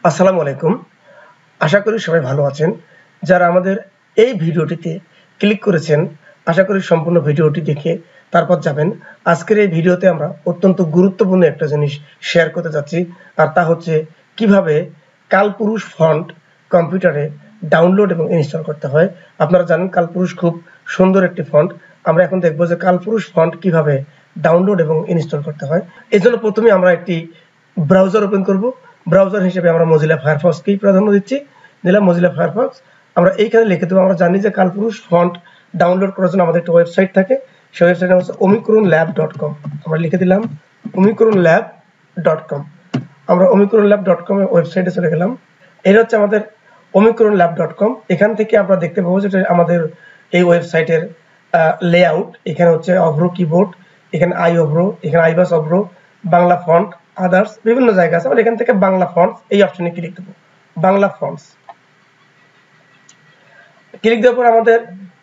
আসসালামু আলাইকুম। আশা করি সবাই ভালো আছেন। যারা আমাদের এই ভিডিওটিতে ক্লিক করেছেন, আশা করি সম্পূর্ণ ভিডিওটি দেখে তারপর যাবেন। আজকের এই ভিডিওতে আমরা অত্যন্ত গুরুত্বপূর্ণ একটা জিনিস শেয়ার করতে যাচ্ছি, আর তা হচ্ছে কিভাবে কালপুরুষ ফন্ট কম্পিউটারে ডাউনলোড এবং ইনস্টল করতে হয়। আপনারা জানেন কালপুরুষ খুব সুন্দর একটি ফন্ট। আমরা এখন দেখব যে কালপুরুষ ফন্ট কিভাবে ডাউনলোড এবং ইনস্টল করতে হয়। এজন্য প্রথমে আমরা একটি ব্রাউজার ওপেন করব। ব্রাউজার হিসেবে আমরা মজিলা ফায়ারফক্সকেই প্রাধান্য দিচ্ছি। দিলাম মজিলা ফায়ারফক্স। আমরা এইখানে লিখে দেবো, আমরা জানি যে কালপুরুষ ফন্ট ডাউনলোড করার জন্য আমাদের একটা ওয়েবসাইট থাকে। সেই ওয়েবসাইট হচ্ছে omicronlab.com। আমরা লিখে দিলাম omicronlab.com। আমরা omicronlab.com এর ওয়েবসাইটে চলে গেলাম। এটা হচ্ছে আমাদের omicronlab.com। এখান থেকে আমরা দেখতে পাবো যে আমাদের এই ওয়েবসাইটের লেআউট। এখানে হচ্ছে অভ্র কিবোর্ড, এখানে আই অভ্র, এখানে আইবাস অভ্র, বাংলা ফন্ট, আদার্স বিভিন্ন জায়গা আছে। আমরা এখান থেকে বাংলা ফন্টস এই অপশনে ক্লিক দেবো। বাংলা ফন্টস ক্লিক দেওয়ার পর আমাদের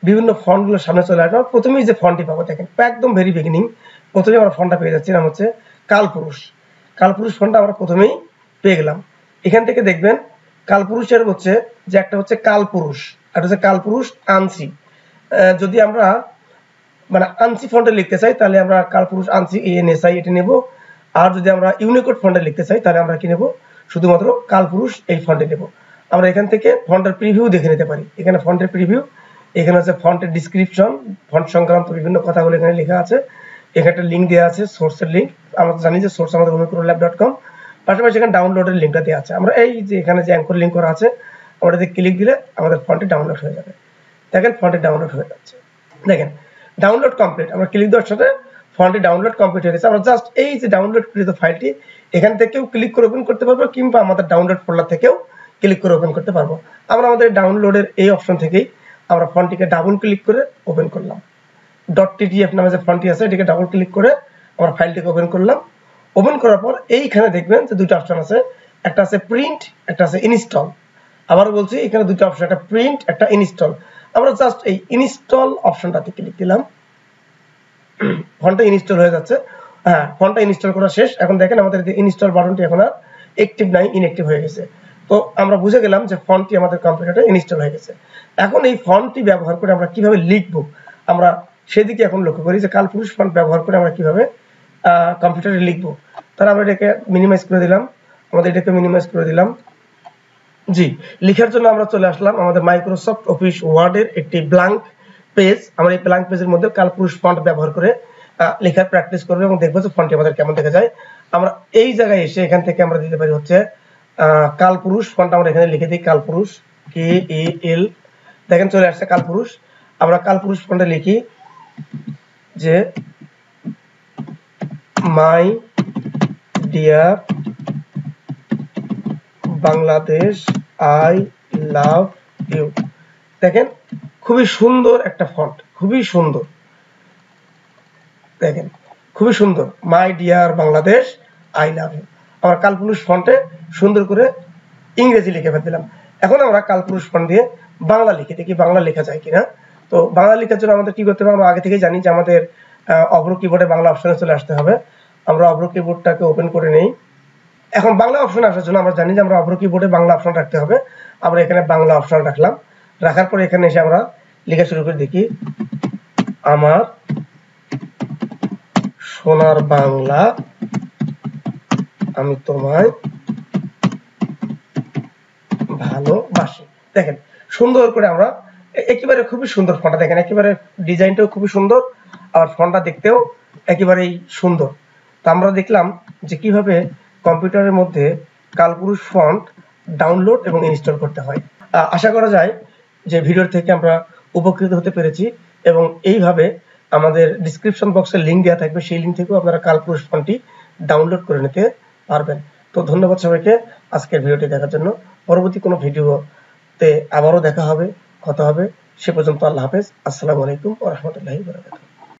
বিভিন্ন ফন্টগুলো সামনে চলে আসবে। প্রথমেই যে ফন্টটি পাবো দেখেন, একদম ভেরি বিগিনিং প্রথমে আমরা ফন্টটা পেয়ে যাচ্ছি, নাম হচ্ছে কালপুরুষ। কালপুরুষ ফন্টটা আমরা প্রথমেই পেয়ে গেলাম। এখান থেকে দেখবেন কালপুরুষের হচ্ছে যে একটা হচ্ছে কালপুরুষ, একটা হচ্ছে কালপুরুষ আনসি। যদি আমরা মানে আনসি ফন্টে লিখতে চাই তাহলে আমরা কালপুরুষ আনসি ANSI এটা নেব। আর যদি আমরা ইউনিকোড ফন্টে লিখতে চাই তাহলে আমরা কি নেব, শুধুমাত্র কালপুরুষ এই ফন্টে নেব। আমরা এখান থেকে ফন্টের প্রিভিউ দেখে নিতে পারি। এখানে ফন্টের প্রিভিউ, এখানে আছে ফন্টের ডিসক্রিপশন, ফন্ট সংক্রান্ত বিভিন্ন কথাগুলো এখানে লেখা আছে। এখানে একটা লিঙ্ক দেওয়া আছে, সোর্সের লিঙ্ক। আমরা জানি যে সোর্স আমাদের omicronlab.com। পাশাপাশি এখানে ডাউনলোডের লিঙ্কটা দেওয়া আছে। আমরা এই যে এখানে যে অ্যাঙ্কর লিঙ্ক করা আছে, আমরা এতে ক্লিক দিলে আমাদের ফন্টে ডাউনলোড হয়ে যাবে। দেখেন ফন্টে ডাউনলোড হয়ে যাচ্ছে। দেখেন ডাউনলোড কমপ্লিট। আমরা ক্লিক দেওয়ার সাথে ফন্টে ডাউনলোড কমপ্লিট হয়ে গেছে। আমরা জাস্ট এই যে ডাউনলোড কৃত ফাইলটি এখান থেকেও ক্লিক করে ওপেন করতে পারবো, কিংবা আমাদের ডাউনলোড ফোল্ডার থেকেও ক্লিক করে ওপেন করতে পারবো। আমরা আমাদের ডাউনলোডের এই অপশন থেকেই আমরা ফন্টটিকে ডাবল ক্লিক করে ওপেন করলাম। .ttf নামে যে ফন্টটি আছে এটাকে ডাবল ক্লিক করে আমরা ফাইলটিকে ওপেন করলাম। ওপেন করার পর এইখানে দেখবেন যে দুটো অপশন আছে, একটা আছে প্রিন্ট, একটা আছে ইনস্টল। আবার বলছি এখানে দুটো অপশন, একটা প্রিন্ট, একটা ইনস্টল। আমরা জাস্ট এই ইনস্টল অপশনটাতে ক্লিক দিলাম। ফন্টটা ইনস্টল হয়ে যাচ্ছে। হ্যাঁ, ফন্টটা ইনস্টল করা শেষ। এখন দেখেন আমাদের যে ইনস্টল বাটনটি এখন আর অ্যাক্টিভ নাই, ইনঅ্যাক্টিভ হয়ে গেছে। তো আমরা বুঝে গেলাম যে ফন্টটি আমাদের কম্পিউটারে ইনস্টল হয়ে গেছে। এখন এই ফন্টটি ব্যবহার করে আমরা কিভাবে লিখবো, আমরা সেদিকে এখন লক্ষ্য করি যে কালপুরুষ ফন্ট ব্যবহার করে আমরা কিভাবে কম্পিউটারে লিখবো। তাহলে আমরা এটাকে মিনিমাইজ করে দিলাম, আমাদের এটাকে মিনিমাইজ করে দিলাম। জি, লেখার জন্য আমরা চলে আসলাম আমাদের মাইক্রোসফট অফিস ওয়ার্ডের একটি ব্ল্যাঙ্ক পেজ। আমরা এই ব্ল্যাঙ্ক পেজের মধ্যে কালপুরুষ ফন্ট ব্যবহার করে লেখার প্র্যাকটিস করব এবং দেখবো যে ফন্টটি আমাদের কেমন দেখা যায়। আমরা এই জায়গায় এসে এখান থেকে আমরা দিতে পারি হচ্ছে কালপুরুষ ফন্ট। আমরা এখানে লিখে দিই কালপুরুষ, KAL। দেখেন চলে আসছে কালপুরুষ। আমরা কালপুরুষ ফন্টে লিখি যে my dear Bangladesh I love you. দেখেন খুবই সুন্দর একটা ফন্ট, খুবই সুন্দর। দেখেন খুবই সুন্দর, my dear Bangladesh I love you. আমরা কালপুরুষ ফন্টে সুন্দর করে ইংরেজি লিখে ফেললাম। এখন আমরা কালপুরুষ ফন্ট দিয়ে বাংলা লিখে দেখি বাংলা লেখা যায় কিনা। তো বাংলা লেখার জন্য আমাদের কি করতে হবে, আমরা আগে থেকে জানি যে আমাদের অভ্র কিবোর্ডে বাংলা অপশনে চলে আসতে হবে। আমরা অভ্র কিবোর্ডটাকে ওপেন করে নেই। এখন বাংলা অপশন আসার জন্য আমরা জানি যে আমরা অভ্র কিবোর্ডে বাংলা অপশন রাখতে হবে। আমরা এখানে বাংলা অপশন রাখলাম। রাখার পর এখানে এসে আমরা লেখা শুরু করে দেখি, আমার সোনার বাংলা আমি তোমায় ভালোবাসি। দেখেন সুন্দর করে আমরা একেবারে খুবই সুন্দর ফন্টটা, দেখেন একেবারে ডিজাইনটাও খুবই সুন্দর, আর ফন্টটা দেখতেও একেবারেই সুন্দর। তো আমরা দেখলাম যে কিভাবে কম্পিউটারের মধ্যে কালপুরুষ ফন্ট ডাউনলোড এবং ইনস্টল করতে হয়। আশা করা যায় যে ভিডিওর থেকে আমরা উপকৃত হতে পেরেছি, এবং এইভাবে আমাদের ডিসক্রিপশন বক্সে লিঙ্ক দেওয়া থাকবে, সেই লিঙ্ক থেকেও আপনারা কালপুরুষ ফন্টটি ডাউনলোড করে নিতে পারবেন। তো ধন্যবাদ সবাইকে আজকের ভিডিওটি দেখার জন্য। পরবর্তী কোনো ভিডিওতে আবারও দেখা হবে, কথা হবে। সে পর্যন্ত আল্লাহ হাফেজ। আসসালামু আলাইকুম ওয়া রাহমাতুল্লাহি ওয়া বারাকাতুহু।